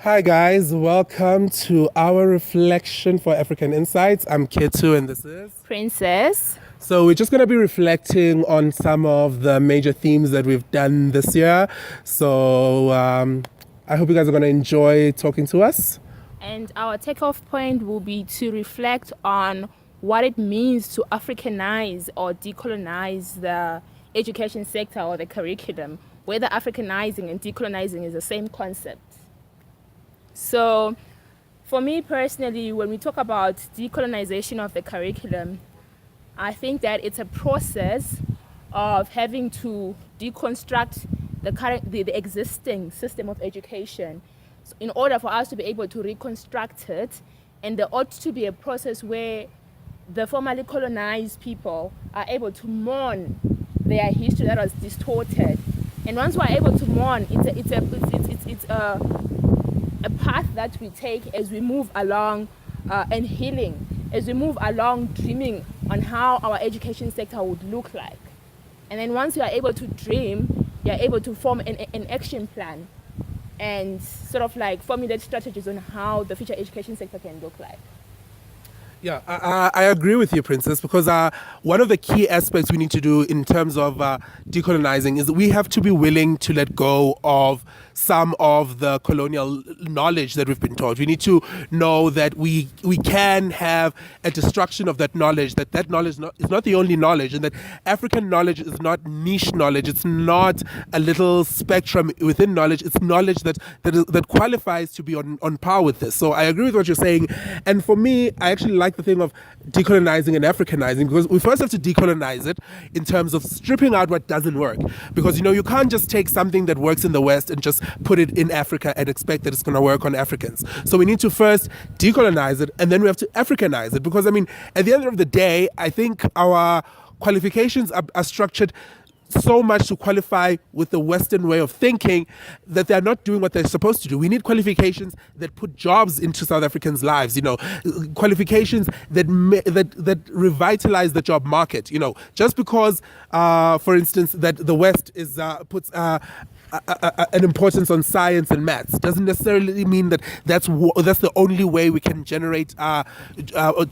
Hi guys, welcome to our reflection for African Insights. I'm Khethu and this is Princess. So we're just going to be reflecting on some of the major themes that we've done this year. So I hope you guys are going to enjoy talking to us. And our takeoff point will be to reflect on what it means to Africanize or decolonize the education sector or the curriculum, whether Africanizing and decolonizing is the same concept. So for me personally, when we talk about decolonization of the curriculum, I think that it's a process of having to deconstruct the existing system of education in order for us to be able to reconstruct it. And there ought to be a process where the formerly colonized people are able to mourn their history that was distorted. And once we're able to mourn, it's a path that we take as we move along and healing, as we move along dreaming on how our education sector would look like. And then once you are able to dream, you're able to form an action plan and sort of like formulate strategies on how the future education sector can look like. Yeah, I agree with you, Princess, because one of the key aspects we need to do in terms of decolonizing is that we have to be willing to let go of some of the colonial knowledge that we've been taught. We need to know that we can have a destruction of that knowledge, that knowledge is not the only knowledge, and that African knowledge is not niche knowledge. It's not a little spectrum within knowledge. It's knowledge that qualifies to be on par with this. So I agree with what you're saying. And for me, I actually like the thing of decolonizing and Africanizing, because we first have to decolonize it in terms of stripping out what doesn't work. Because, you can't just take something that works in the West and just put it in Africa and expect that it's going to work on Africans. So we need to first decolonize it, and then we have to Africanize it. Because, at the end of the day, I think our qualifications are structured so much to qualify with the Western way of thinking that they're not doing what they're supposed to do. We need qualifications that put jobs into South Africans' lives, qualifications that revitalize the job market. Just because, for instance, that the West puts an importance on science and maths doesn't necessarily mean that that's the only way we can generate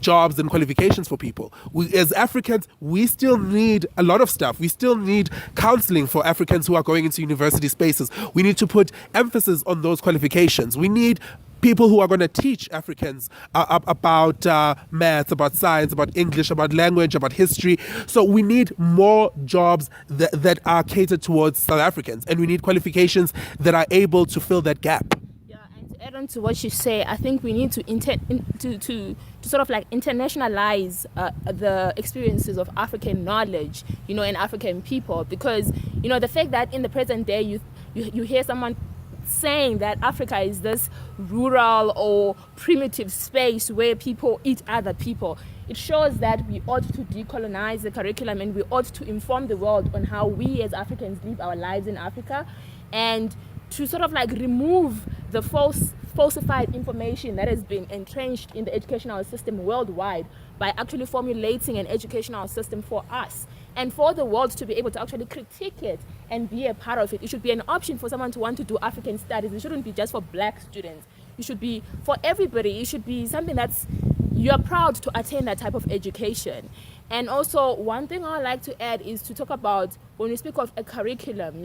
jobs and qualifications for people. We, as Africans, we still need a lot of stuff. We still need counseling for Africans who are going into university spaces. We need to put emphasis on those qualifications. We need people who are going to teach Africans about maths, about science, about English, about language, about history. So we need more jobs that are catered towards South Africans, and we need qualifications that are able to fill that gap. Yeah, and to add on to what you say, I think we need to sort of like internationalize the experiences of African knowledge, and African people, because the fact that in the present day you hear someone saying that Africa is this rural or primitive space where people eat other people, it shows that we ought to decolonize the curriculum, and we ought to inform the world on how we as Africans live our lives in Africa, and to sort of like remove the falsified information that has been entrenched in the educational system worldwide by actually formulating an educational system for us and for the world to be able to actually critique it and be a part of it. It should be an option for someone to want to do African studies. It shouldn't be just for black students. It should be for everybody. It should be something you're proud to attain that type of education. And also, one thing I like to add is to talk about when we speak of a curriculum,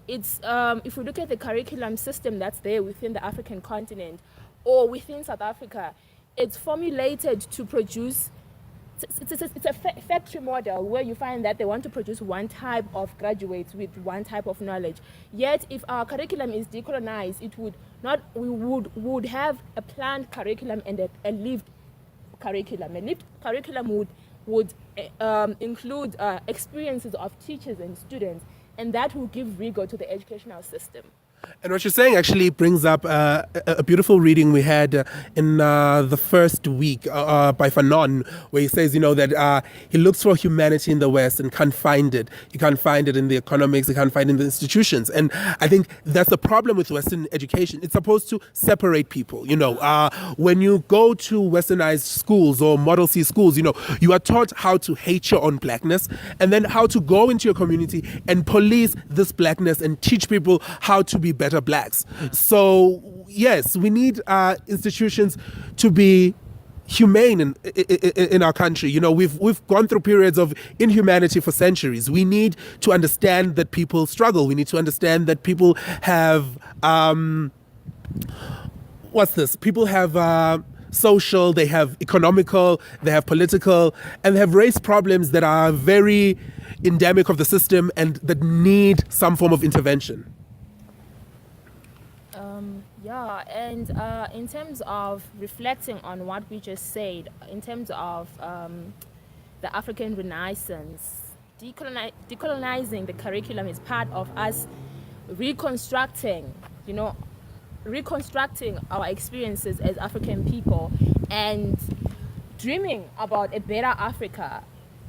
it's if we look at the curriculum system that's there within the African continent or within South Africa, it's formulated to produce. It's a factory model where you find that they want to produce one type of graduates with one type of knowledge. Yet, if our curriculum is decolonized, we would have a planned curriculum and a lived curriculum. A lived curriculum would include experiences of teachers and students, and that will give rigor to the educational system. And what you're saying actually brings up a beautiful reading we had in the first week by Fanon, where he says, that he looks for humanity in the West and can't find it. He can't find it in the economics. He can't find it in the institutions. And I think that's the problem with Western education. It's supposed to separate people. When you go to Westernized schools or Model C schools, you are taught how to hate your own blackness and then how to go into your community and police this blackness and teach people how to be be better blacks. So yes, we need institutions to be humane in our country. You know, we've gone through periods of inhumanity for centuries. We need to understand that people struggle. We need to understand that people have people have social, they have economical, they have political, and they have race problems that are very endemic of the system and that need some form of intervention. Yeah, and in terms of reflecting on what we just said, in terms of the African Renaissance, decolonizing the curriculum is part of us reconstructing, reconstructing our experiences as African people and dreaming about a better Africa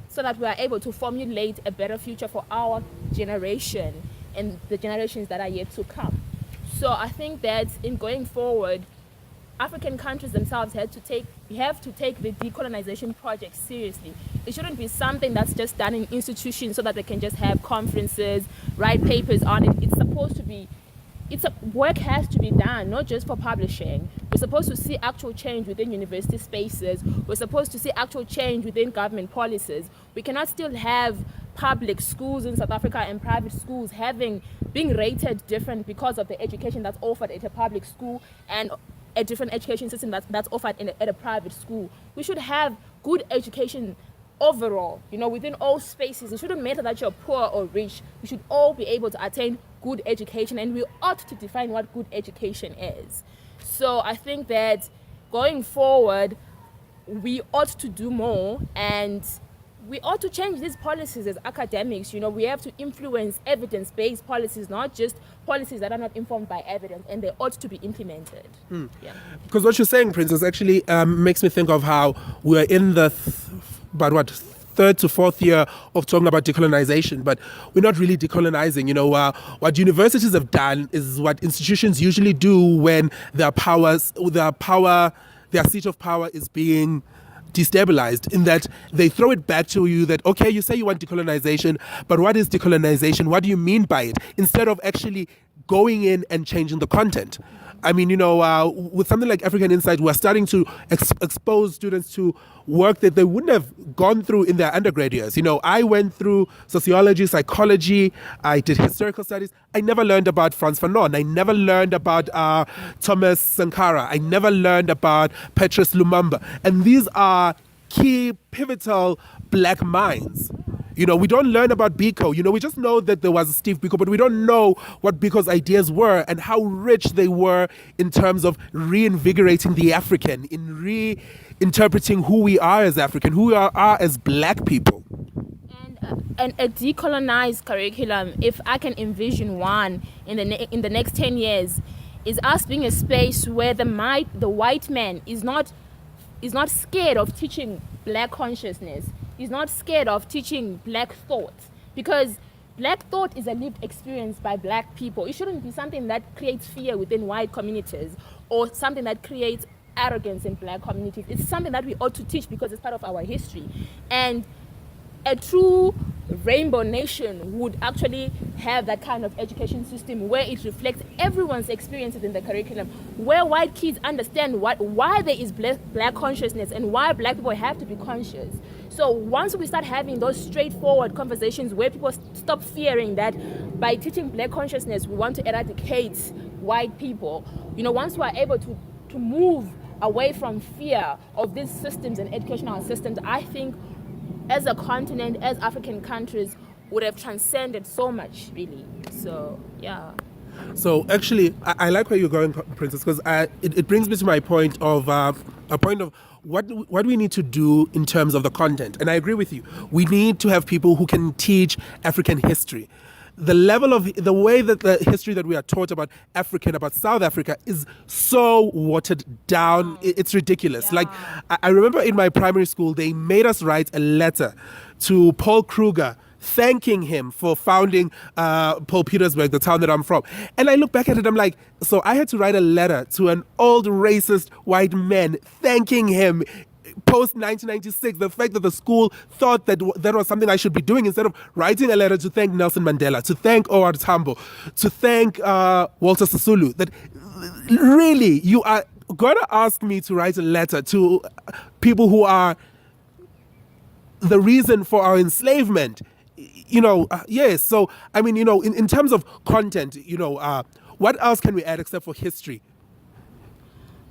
so that we are able to formulate a better future for our generation and the generations that are yet to come. So I think that in going forward, African countries themselves have to take the decolonization project seriously. It shouldn't be something that's just done in institutions so that they can just have conferences, write papers on it. It's supposed to be work has to be done, not just for publishing. We're supposed to see actual change within university spaces. We're supposed to see actual change within government policies. We cannot still have public schools in South Africa and private schools being rated different because of the education that's offered at a public school and a different education system that's offered at a private school. We should have good education overall, within all spaces. It shouldn't matter that you're poor or rich. We should all be able to attain good education, and we ought to define what good education is. So I think that going forward, we ought to do more, and we ought to change these policies as academics. We have to influence evidence-based policies, not just policies that are not informed by evidence, and they ought to be implemented. Yeah. Because what you're saying, Princess, actually makes me think of how we're in the third to fourth year of talking about decolonization, but we're not really decolonizing. What universities have done is what institutions usually do when their seat of power is being destabilized, in that they throw it back to you that, okay, you say you want decolonization, but what is decolonization? What do you mean by it? Instead of actually going in and changing the content. I mean, with something like African Insight, we're starting to expose students to work that they wouldn't have gone through in their undergrad years. I went through sociology, psychology, I did historical studies. I never learned about Frantz Fanon. I never learned about Thomas Sankara. I never learned about Petrus Lumumba. And these are key, pivotal black minds. We don't learn about Biko. We just know that there was Steve Biko, but we don't know what Biko's ideas were and how rich they were in terms of reinvigorating the African, in reinterpreting who we are as African, who we are as black people. And a decolonized curriculum, if I can envision one in the next 10 years, is us being a space where the white man is not scared of teaching black consciousness. He's not scared of teaching black thought, because black thought is a lived experience by black people. It shouldn't be something that creates fear within white communities or something that creates arrogance in black communities. It's something that we ought to teach because it's part of our history. And a true rainbow nation would actually have that kind of education system where it reflects everyone's experiences in the curriculum, where white kids understand why there is black consciousness and why black people have to be conscious. So once we start having those straightforward conversations where people stop fearing that by teaching black consciousness we want to eradicate white people, once we're able to move away from fear of these systems and educational systems, I think as a continent, as African countries, would have transcended so much, really. So, yeah. So, actually, I like where you're going, Princess, because it brings me to my point of what we need to do in terms of the content. And I agree with you. We need to have people who can teach African history. The way that the history that we are taught about about South Africa is so watered down. It's ridiculous. Yeah. Like, I remember in my primary school, they made us write a letter to Paul Kruger, thanking him for founding Paul Petersburg, the town that I'm from. And I look back at it, I'm like, so I had to write a letter to an old racist white man thanking him post 1996, the fact that the school thought that that was something I should be doing, instead of writing a letter to thank Nelson Mandela, to thank O.R. Tambo, to thank Walter Sisulu, that really you are going to ask me to write a letter to people who are the reason for our enslavement. Yes. So, I mean, in terms of content, what else can we add except for history?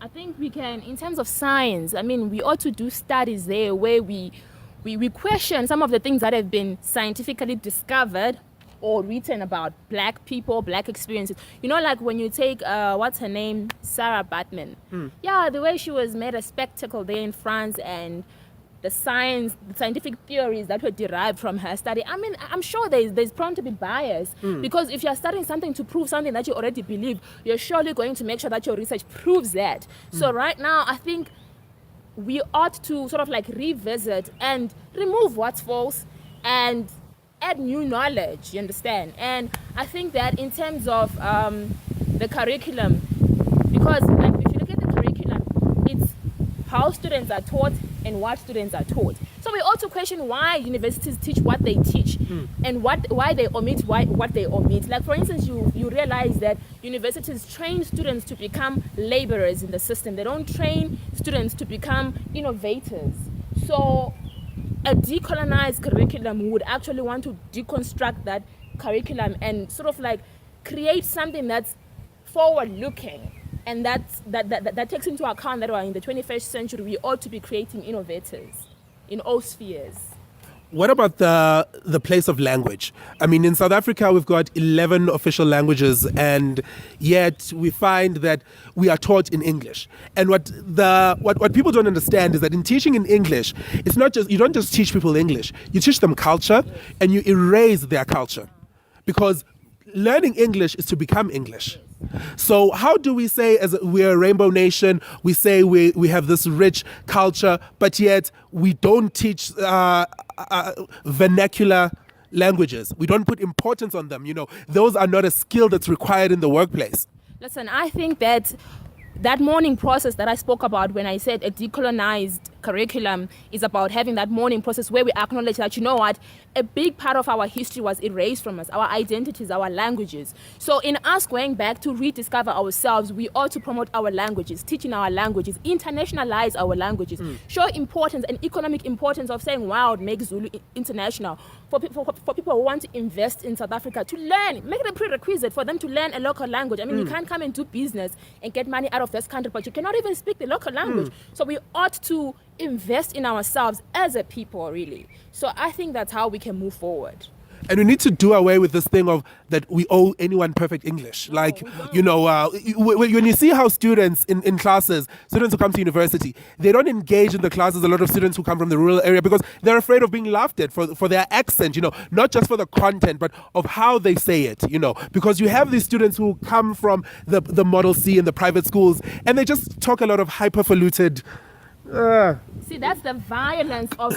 I think we can, in terms of science, I mean, we ought to do studies there where we question some of the things that have been scientifically discovered or written about black people, black experiences. Like when you take, what's her name? Sarah Baartman. Yeah, the way she was made a spectacle there in France, and the scientific theories that were derived from her study. I mean, I'm sure there's prone to be bias, because if you're studying something to prove something that you already believe, you're surely going to make sure that your research proves that. So right now, I think we ought to sort of like revisit and remove what's false and add new knowledge, you understand? And I think that in terms of the curriculum, because like if you look at the curriculum, it's how students are taught and what students are taught. So we also question why universities teach what they teach, and why they omit what they omit. Like for instance, you realize that universities train students to become laborers in the system. They don't train students to become innovators. So a decolonized curriculum would actually want to deconstruct that curriculum and sort of like create something that's forward-looking, and that takes into account that in the 21st century we ought to be creating innovators in all spheres. What about the place of language? I mean, in South Africa, we've got 11 official languages, and yet we find that we are taught in English. And what people don't understand is that in teaching in English, it's not just, you don't just teach people English, you teach them culture, and you erase their culture. Because learning English is to become English. So how do we say, as we're a rainbow nation, we say we have this rich culture, but yet we don't teach vernacular languages? We don't put importance on them. Those are not a skill that's required in the workplace. Listen, I think that mourning process that I spoke about when I said a decolonized curriculum is about having that mourning process where we acknowledge that, a big part of our history was erased from us, our identities, our languages. So in us going back to rediscover ourselves, we ought to promote our languages, teaching our languages, internationalize our languages, show importance and economic importance of saying, wow, make Zulu international. For people who want to invest in South Africa, to learn, make it a prerequisite for them to learn a local language. I mean, you can't come and do business and get money out of this country, but you cannot even speak the local language. So we ought to invest in ourselves as a people, really. So I think that's how we can move forward. And we need to do away with this thing of that we owe anyone perfect English. Like, when you see how students in classes, students who come to university, they don't engage in the classes. A lot of students who come from the rural area because they're afraid of being laughed at for their accent, not just for the content, but of how they say it, because you have these students who come from the Model C and the private schools, and they just talk a lot of hyperfaluted. See, that's the violence of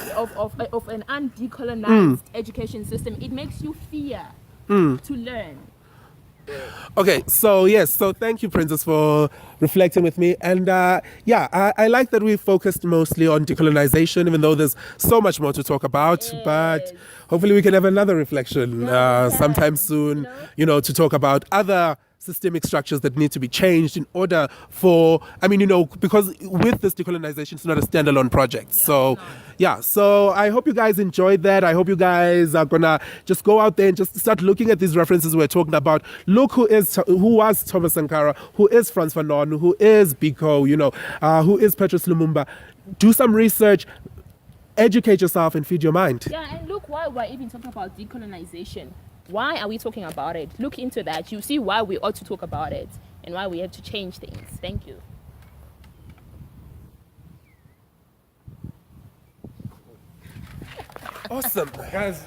an undecolonized education system. It makes you fear to learn. Okay, so thank you, Princess, for reflecting with me. And I like that we focused mostly on decolonization, even though there's so much more to talk about. Yes. But hopefully we can have another reflection sometime soon, to talk about other systemic structures that need to be changed in order for, because with this decolonization, it's not a standalone project. So I hope you guys enjoyed that. I hope you guys are gonna just go out there and just start looking at these references we're talking about. Look who was Thomas Sankara, who is Frantz Fanon, who is Biko, who is Patrice Lumumba. Do some research, educate yourself, and feed your mind. Yeah, and look why we're even talking about decolonization. Why are we talking about it? Look into that. You see why we ought to talk about it and why we have to change things. Thank you. Awesome. Guys,